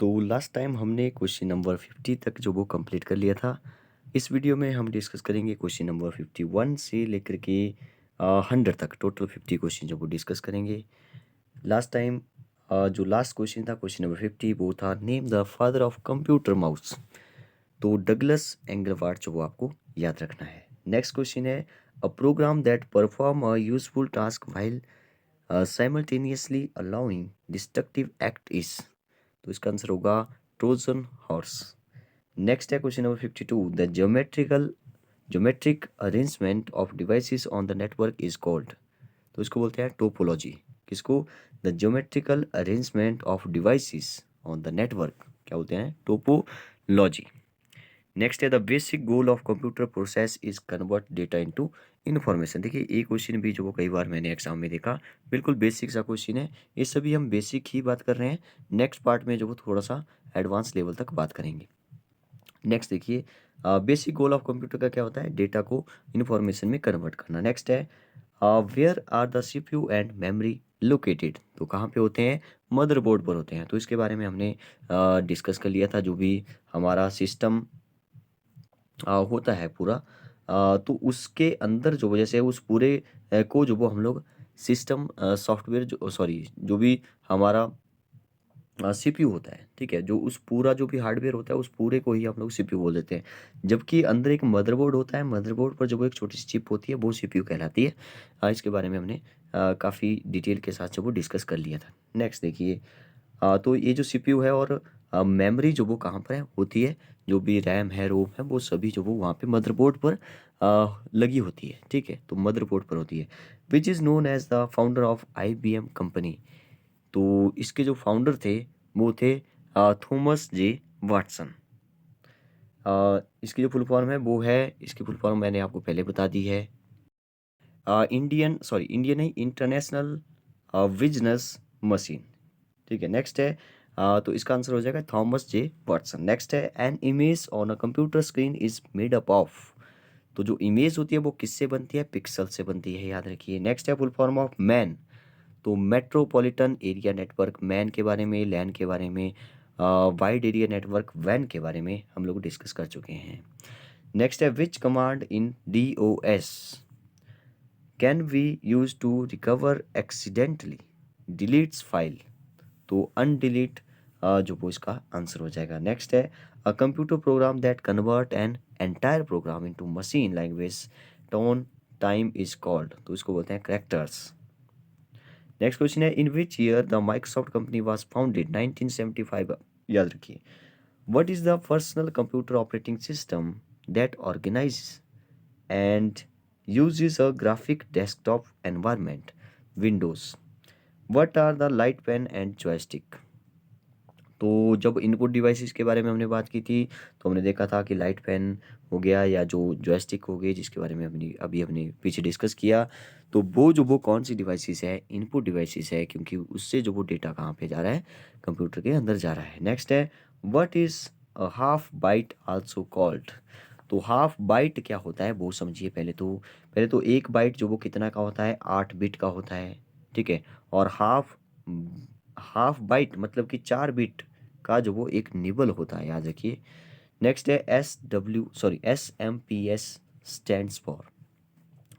तो last time हमने question number 50 तक जो वो कंप्लीट कर लिया था। इस वीडियो में हम डिस्कस करेंगे क्वेश्चन नंबर 51 से लेकर के 100 तक, टोटल 50 क्वेश्चन जो वो डिस्कस करेंगे। लास्ट टाइम जो लास्ट क्वेश्चन था, क्वेश्चन नंबर 50, वो था name the father of computer mouse. तो डगलस एंगलवार्ड जो वो आपको याद रखना है। नेक्स्ट क्वेश्चन है a program that perform a useful task while simultaneously allowing destructive act is. तो इसका आंसर होगा ट्रोजन हॉर्स। नेक्स्ट है question number 52, the geometric arrangement of devices on the network is called. तो इसको बोलते हैं topology. किसको? The geometrical arrangement of devices on the network क्या बोलते हैं? Topology. Next is the basic goal of computer process is convert data into information. देखिए ये क्वेश्चन भी जो वो कई बार मैंने एग्जाम में देखा, बिल्कुल बेसिक सा क्वेश्चन है। ये सभी हम बेसिक ही बात कर रहे हैं। नेक्स्ट पार्ट में जो वो थोड़ा सा एडवांस लेवल तक बात करेंगे। नेक्स्ट देखिए, बेसिक गोल ऑफ कंप्यूटर का क्या होता है? डेटा को इन्फॉर्मेशन में कन्वर्ट करना। नेक्स्ट है where are the CPU and memory located. तो कहाँ पे होते हैं? मदरबोर्ड पर होते हैं। तो इसके बारे में हमने डिस्कस कर लिया था। जो भी हमारा सिस्टम होता है पूरा, तो उसके अंदर जो जैसे उस पूरे को जो वो हम लोग सिस्टम सॉफ्टवेयर जो सॉरी जो भी हमारा सीपीयू होता है, ठीक है, जो उस पूरा जो भी हार्डवेयर होता है उस पूरे को ही हम लोग सीपीयू बोल देते हैं। जबकि अंदर एक मदरबोर्ड होता है, मदरबोर्ड पर जो वो एक छोटी सी चिप होती है वो सीपीयू कहलाती है। इसके बारे में हमने काफ़ी डिटेल के साथ जो वो डिस्कस कर लिया था। नेक्स्ट देखिए, तो ये जो सीपीयू है और मेमोरी जो वो कहाँ पर है होती है, जो भी रैम है रोम है वो सभी जो वो वहाँ पे मदरबोर्ड पर लगी होती है, ठीक है, तो मदरबोर्ड पर होती है। Which is known as the founder of IBM company. तो इसके जो फाउंडर थे वो थे थॉमस जे वाटसन। इसकी जो फुल फॉर्म है वो है, इसकी फुल फॉर्म मैंने आपको पहले बता दी है, इंडियन नहीं, इंटरनेशनल बिजनेस मशीन। ठीक है। नेक्स्ट है तो इसका आंसर हो जाएगा थॉमस जे वाटसन। नेक्स्ट है an image on a computer screen is made up of. तो जो इमेज होती है वो किससे बनती है? पिक्सल से बनती है, याद रखिए। नेक्स्ट है फुल फॉर्म ऑफ मैन। तो मेट्रोपॉलिटन एरिया नेटवर्क मैन के बारे में, लैन के बारे में, वाइड एरिया नेटवर्क वैन के बारे में हम लोग डिस्कस कर चुके हैं। नेक्स्ट है which command in D O S can we use to recover accidentally deletes file. तो अनडिलीट जो वो इसका आंसर हो जाएगा। नेक्स्ट है a computer program that convert an entire program into machine language tone time is called. तो इसको बोलते हैं कैरेक्टर्स। नेक्स्ट क्वेश्चन है in which year the Microsoft company was founded? 1975। याद रखिए। What is the personal computer operating system that organize and uses a graphic desktop environment? Windows. What are the light pen and joystick? तो जब input devices के बारे में हमने बात की थी तो हमने देखा था कि लाइट पेन हो गया या जो जॉयस्टिक हो गई, जिसके बारे में अभी हमने पीछे डिस्कस किया। तो वो कौन सी डिवाइसेस है? इनपुट डिवाइसेस है, क्योंकि उससे जो वो डेटा कहाँ पे जा रहा है? कंप्यूटर के अंदर जा रहा है। नेक्स्ट है what is half byte also called. तो हाफ बाइट क्या होता है वो समझिए। पहले तो एक बाइट जो वो कितना का होता है? 8 बिट का होता है, ठीक है। और हाफ हाफ बाइट मतलब कि 4 बिट का जो वो एक निबल होता है, याद रखिए। नेक्स्ट है S M P S stands for.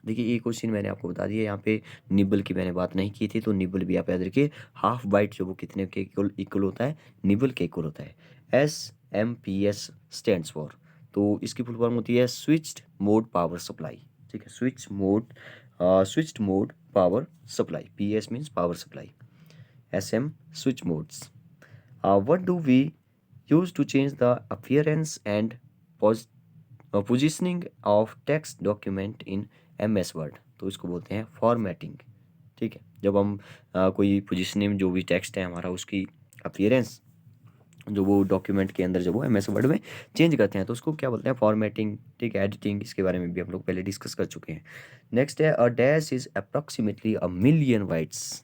देखिए ये क्वेश्चन मैंने आपको बता दिया, यहाँ पे निबल की मैंने बात नहीं की थी, तो निबल भी आप याद रखिए। हाफ बाइट जो वो कितने के इक्वल होता है? निबल के इक्वल होता है। S stands for. तो इसकी फुल फॉर्म होती है स्विच्ड मोड पावर सप्लाई, ठीक है। Switched mode power supply, P S means power supply, S M switch modes. What do we use to change the appearance and positioning of text document in MS Word? तो इसको बोलते हैं formatting, ठीक है। जब हम कोई पोजिशनिंग जो भी टेक्स्ट है हमारा उसकी अपीयरेंस जो वो डॉक्यूमेंट के अंदर जो वो MS वर्ड में चेंज करते हैं तो उसको क्या बोलते हैं? फॉर्मेटिंग, ठीक है। एडिटिंग, इसके बारे में भी हम लोग पहले डिस्कस कर चुके हैं। नेक्स्ट है a dash is approximately a million bytes,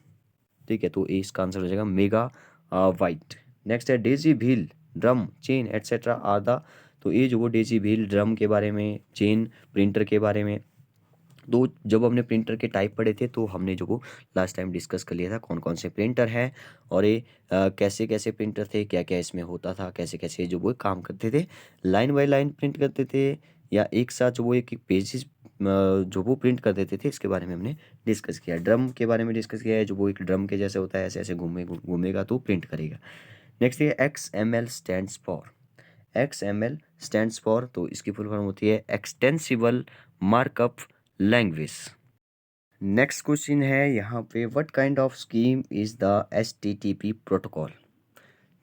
ठीक है। तो इसका आंसर हो जाएगा मेगा वाइट। नेक्स्ट है daisy wheel drum chain etcetera are the. तो ये जो वो डेजी व्हील ड्रम के बारे में, चेन प्रिंटर के बारे में, तो जब हमने प्रिंटर के टाइप पढ़े थे तो हमने जो वो लास्ट टाइम डिस्कस कर लिया था कौन कौन से प्रिंटर है और ये कैसे कैसे प्रिंटर थे, क्या क्या इसमें होता था, कैसे कैसे जो वो काम करते थे, लाइन बाय लाइन प्रिंट करते थे या एक साथ जो वो एक एक पेजेस जो वो प्रिंट कर देते थे, इसके बारे में हमने डिस्कस किया। ड्रम के बारे में डिस्कस किया है, जो वो एक ड्रम के जैसे होता है, ऐसे ऐसे घूमेगा तो प्रिंट करेगा। नेक्स्ट ये XML stands for, XML stands for, तो इसकी फुल फॉर्म होती है extensible markup language. Next question है यहाँ पे, what kind of scheme is the HTTP protocol.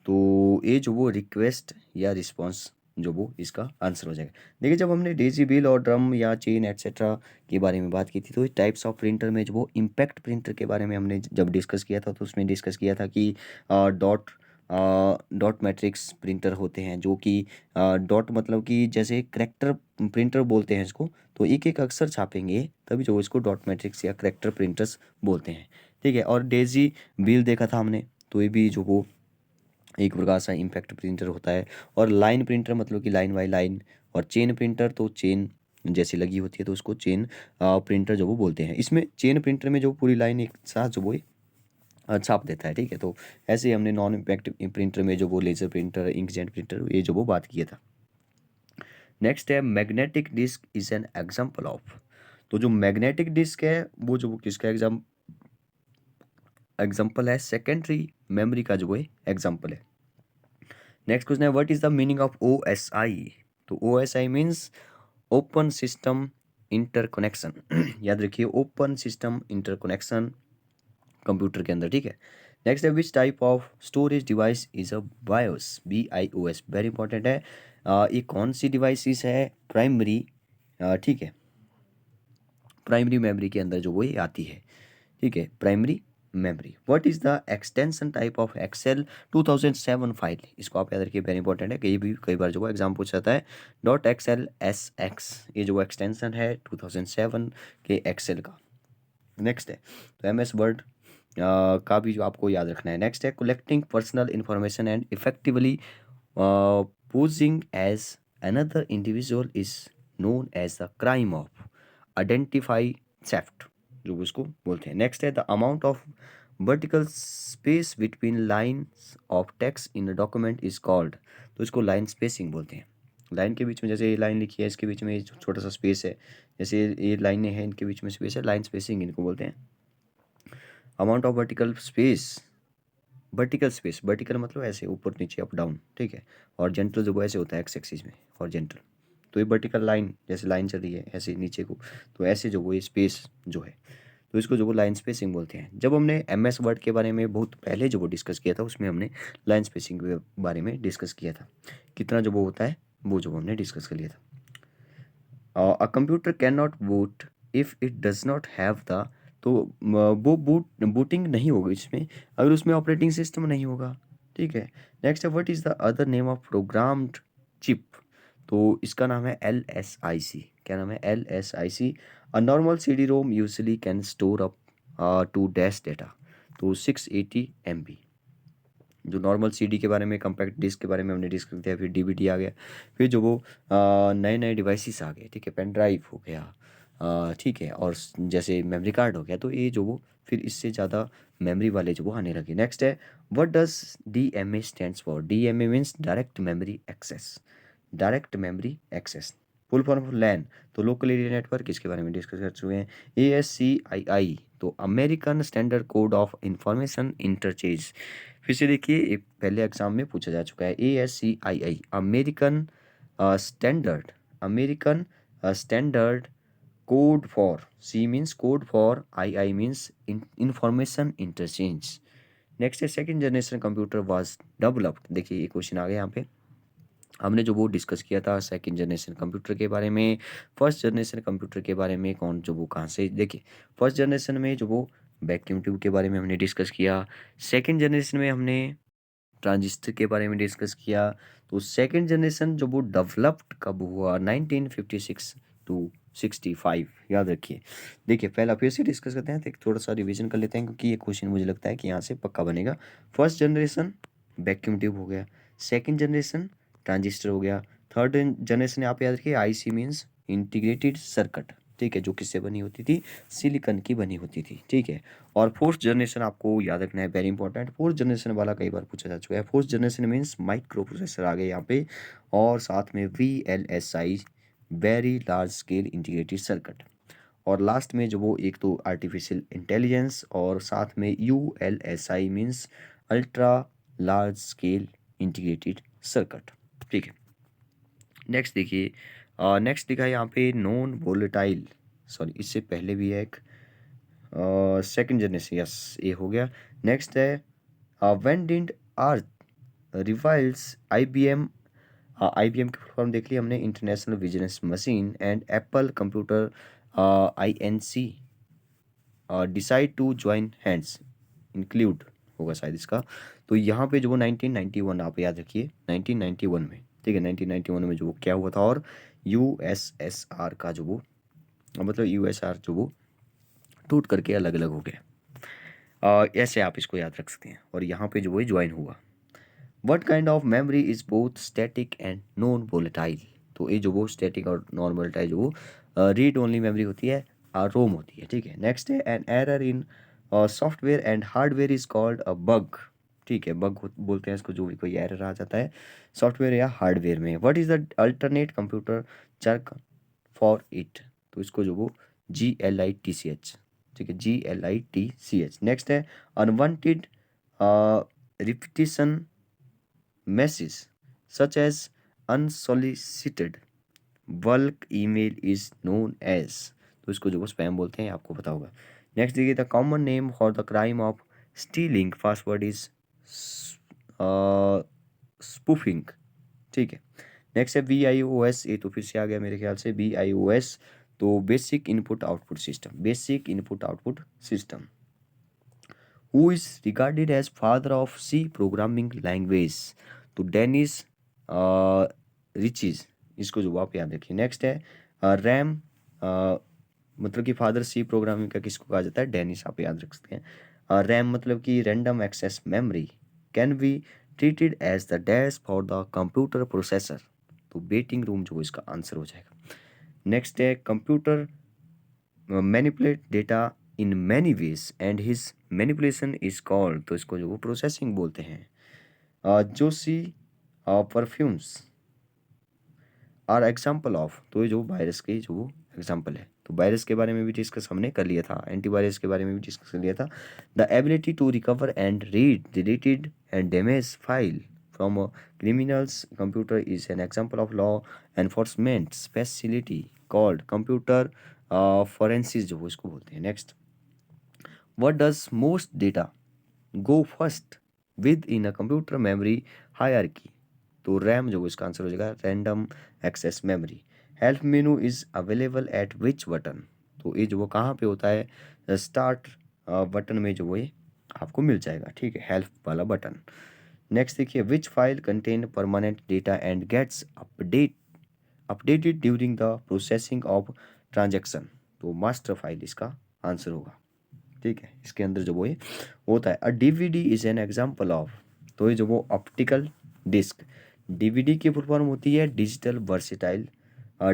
तो ये जो वो रिक्वेस्ट या रिस्पॉन्स जो वो इसका आंसर हो जाएगा। देखिए जब हमने डेजी बिल और ड्रम या चेन एट्सेट्रा के बारे में बात की थी, तो टाइप्स ऑफ प्रिंटर में जो वो इम्पैक्ट प्रिंटर के बारे में हमने जब डिस्कस किया था, तो उसमें डिस्कस किया था कि डॉट डॉट मैट्रिक्स प्रिंटर होते हैं, जो कि डॉट मतलब कि जैसे करेक्टर प्रिंटर बोलते हैं इसको, तो एक एक अक्षर छापेंगे तभी जो इसको डॉट मैट्रिक्स या करेक्टर प्रिंटर्स बोलते हैं। ठीक है, और डेजी बिल देखा था हमने, तो ये भी जो वो एक प्रकार सा इम्पैक्ट प्रिंटर होता है। और लाइन प्रिंटर मतलब कि लाइन बाई लाइन, और चेन प्रिंटर तो चेन जैसी लगी होती है तो उसको चेन प्रिंटर जो वो बोलते हैं। इसमें चेन प्रिंटर में जो पूरी लाइन एक साथ जो वो छाप देता है। ठीक है, तो ऐसे ही हमने नॉन इम्पैक्ट प्रिंटर में जो वो लेज़र प्रिंटर, इंकजेट प्रिंटर, ये जो वो बात किया था। नेक्स्ट है magnetic disk is an example of. तो जो मैग्नेटिक डिस्क है वो जो वो किसका एग्जाम्पल है, सेकेंडरी मेमोरी का जो है एग्जाम्पल है। नेक्स्ट क्वेश्चन है, what is the meaning of OSI। तो OSI means open system interconnection. याद रखिए, ओपन सिस्टम इंटरकनेक्शन कंप्यूटर के अंदर। ठीक है, नेक्स्ट है, which type of storage device is a BIOS, BIOS very important है। ये कौन सी डिवाइसेस है, प्राइमरी, ठीक है, प्राइमरी मेमोरी के अंदर जो वो ये आती है। ठीक है, primary memory. What is the extension type of Excel 2007 file. इसको आप याद रखिए, वेरी इंपॉर्टेंट है, कहीं भी कई बार जो वो एग्जाम पूछ जाता है। .XLSX ये जो एक्सटेंशन है 2007 के एक्सेल का। नेक्स्ट है, तो MS वर्ड का भी जो आपको याद रखना है। नेक्स्ट है, collecting personal information and effectively posing as another individual is known as the crime of identify theft, जो उसको बोलते हैं। Next is, the amount of vertical space between lines of text in document is called, तो इसको line spacing बोलते हैं। Line के बीच में जैसे ये लाइन लिखी है, इसके बीच में ये छोटा सा स्पेस है, जैसे ये लाइनें हैं इनके बीच में स्पेस है, लाइन स्पेसिंग इनको बोलते हैं। Amount of vertical space, vertical space, vertical मतलब ऐसे ऊपर नीचे अप डाउन। ठीक है, और जेंटल जो वो ऐसे होता है एक्स एक्सिस में, और जेंटल, तो ये वर्टिकल लाइन जैसे लाइन चल रही है ऐसे नीचे को, तो ऐसे जो वो ये स्पेस जो है, तो इसको जो वो लाइन स्पेसिंग बोलते हैं। जब हमने MS वर्ड के बारे में बहुत पहले जो वो डिस्कस किया था, उसमें हमने लाइन स्पेसिंग के बारे में डिस्कस किया था, कितना जो वो होता है वो जो हमने डिस्कस कर लिया था। A computer can not boot if it does not have the, तो वो बूटिंग नहीं होगी इसमें अगर उसमें ऑपरेटिंग सिस्टम नहीं होगा। ठीक है, नेक्स्ट है, what is the other name of programmed chip. तो इसका नाम है LSIC। क्या नाम है, LSIC। A normal CD-ROM usually can store up to dash data, तो 680 MB। जो नॉर्मल CD के बारे में, कम्पैक्ट डिस्क के बारे में हमने डिस्कस किया, फिर DVD आ गया, फिर जो वो नए नए डिवाइसेस आ गए। ठीक है, पेन ड्राइव हो गया, ठीक है, और जैसे मेमोरी कार्ड हो गया, तो ये जो वो फिर इससे ज़्यादा मेमोरी वाले जो वो आने लगे। नेक्स्ट है, what does DMA stands for. DMA means direct memory access, direct memory access. Full form of LAN, तो लोकल एरिया नेटवर्क, इसके बारे में डिस्कस कर चुके हैं। ASCII, तो American standard code of information interchange. फिर से देखिए, एक पहले एग्जाम में पूछा जा चुका है। ASCII American standard, American standard code for, C means code for, II means information interchange. Next है, second generation computer was developed. देखिए ये क्वेश्चन आ गया यहाँ पे, हमने जो वो डिस्कस किया था सेकंड जनरेशन कंप्यूटर के बारे में। फर्स्ट जनरेशन कंप्यूटर के बारे में कौन जो वो कहाँ से, देखिए फर्स्ट जनरेशन में जो वो वैक्यूम ट्यूब के बारे में हमने डिस्कस किया। सेकंड जनरेशन में हमने ट्रांजिस्टर के बारे में डिस्कस किया। तो सेकंड जनरेशन जो वो डेवलप्ड कब हुआ, 1956 टू 65, याद रखिए। देखिए पहला फिर से डिस्कस करते हैं, तो एक थोड़ा सा रिवीजन कर लेते हैं, क्योंकि ये क्वेश्चन मुझे लगता है कि यहाँ से पक्का बनेगा। फर्स्ट जनरेशन वैक्यूम ट्यूब हो गया, सेकंड जनरेशन ट्रांजिस्टर हो गया, थर्ड जनरेशन आप याद रखिए IC मीन्स इंटीग्रेटेड सर्किट। ठीक है, जो किससे बनी होती थी, सिलिकॉन की बनी होती थी। ठीक है, और फोर्थ जनरेशन आपको याद रखना है, वेरी इंपॉर्टेंट, फोर्थ जनरेशन वाला कई बार पूछा जा चुका है। Fourth generation means microprocessor आ गए यहाँ पे, और साथ में VLSI, very large scale integrated circuit, और लास्ट में जो वो एक तो आर्टिफिशियल इंटेलिजेंस, और साथ में ULSI means ultra large scale integrated circuit. ठीक है, नेक्स्ट देखिए, नेक्स्ट दिखा है यहाँ पे नॉन वोलेटाइल, सॉरी इससे पहले भी है एक सेकंड जनरेशन, यस ये हो गया। नेक्स्ट है when did arch rivals IBM, IBM की फॉर्म देख ली हमने, International Business Machine, and Apple computer INC decide to join hands, include होगा शायद इसका। तो यहाँ पे जो वो 1991, आप याद रखिए 1991 में, ठीक है 1991 में जो वो क्या हुआ था, और USSR का जो वो मतलब USR जो वो टूट करके अलग अलग हो गया। ऐसे आप इसको याद रख सकते हैं, और यहाँ पे जो वो ज्वाइन हुआ। What kind of memory is both static and non volatile, तो ये जो वो स्टैटिक और नॉन वोलेटाइल जो वो रीड ओनली मेमोरी होती है, रोम होती है। ठीक है, नेक्स्ट है an error in software and hardware is called a bug. ठीक है, बग बोलते हैं इसको, जो भी कोई एरर आ जाता है सॉफ्टवेयर या हार्डवेयर में। What is the alternate computer quirk for it, तो इसको जो वो GLITCH, ठीक है GLITCH। नेक्स्ट है unwanted repetition message such as unsolicited bulk email is known as, तो इसको जो वो स्पैम बोलते हैं, आपको पता होगा। नेक्स्ट देखिए, the common name for the crime of stealing password is spoofing. ठीक है, नेक्स्ट है BIOS, ये तो फिर से आ गया मेरे ख्याल से BIOS, तो basic input output system, basic input output system. Who is regarded as father of C programming language, तो डेनिस रिचीज, इसको जो आप याद रखिए। नेक्स्ट है रैम, मतलब कि फादर C प्रोग्रामिंग का किसको कहा जाता है, डेनिस, आप याद रख सकते हैं। रैम मतलब कि random access memory, can be treated as the dash for the computer processor, तो वेटिंग रूम जो इसका आंसर हो जाएगा। नेक्स्ट है computer manipulate data in many ways and his manipulation is called, तो इसको जो वो प्रोसेसिंग बोलते हैं। Joshi perfumes are example of, तो ये जो वायरस के जो एग्जाम्पल है, तो वायरस के बारे में भी डिस्कस हमने कर लिया था, एंटीवायरस के बारे में भी डिस्कस कर लिया था। The ability to recover and read deleted and damage file from criminals computer is an example of law enforcement speciality called computer forensics, जो इसको बोलते हैं। Next, what does most data go first with in a computer memory hierarchy, तो RAM जो इसका answer हो जाएगा random access memory. Help menu is available at which button, तो ये जो वो कहाँ पे होता है, स्टार्ट बटन में जो वो ये आपको मिल जाएगा। ठीक है, हेल्प वाला बटन। नेक्स्ट देखिए, which file contain permanent data and gets updated during the processing of transaction, तो मास्टर फाइल इसका आंसर होगा। ठीक है, इसके अंदर जो वो ये होता है। DVD is an example of, तो ये जो वो ऑप्टिकल डिस्क, DVD की फुल फॉर्म होती है डिजिटल वर्सेटाइल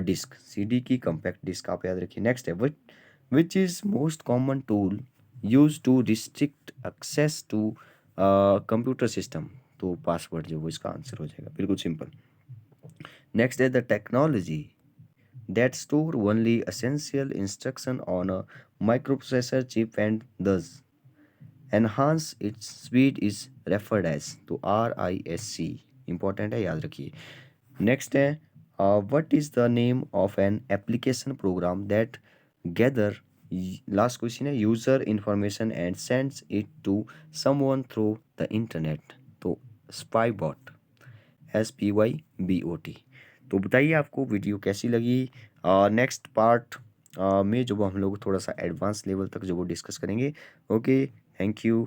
डिस्क, CD की कॉम्पैक्ट डिस्क, आप याद रखिए। नेक्स्ट है which is most common tool use to restrict access to computer system, तो पासवर्ड जो वो इसका आंसर हो जाएगा, बिल्कुल सिंपल। Next is the technology that store only essential instruction on a microprocessor chip and thus enhance its speed is referred as, तो RISC important है, याद रखिए। नेक्स्ट है what is the name of an application program that gather, last question है, user information and sends it to someone through the internet, तो spy bot, SPYBOT। तो बताइए आपको वीडियो कैसी लगी। नेक्स्ट पार्ट में जो वो हम लोग थोड़ा सा एडवांस लेवल तक जो वो डिस्कस करेंगे। Okay, thank you.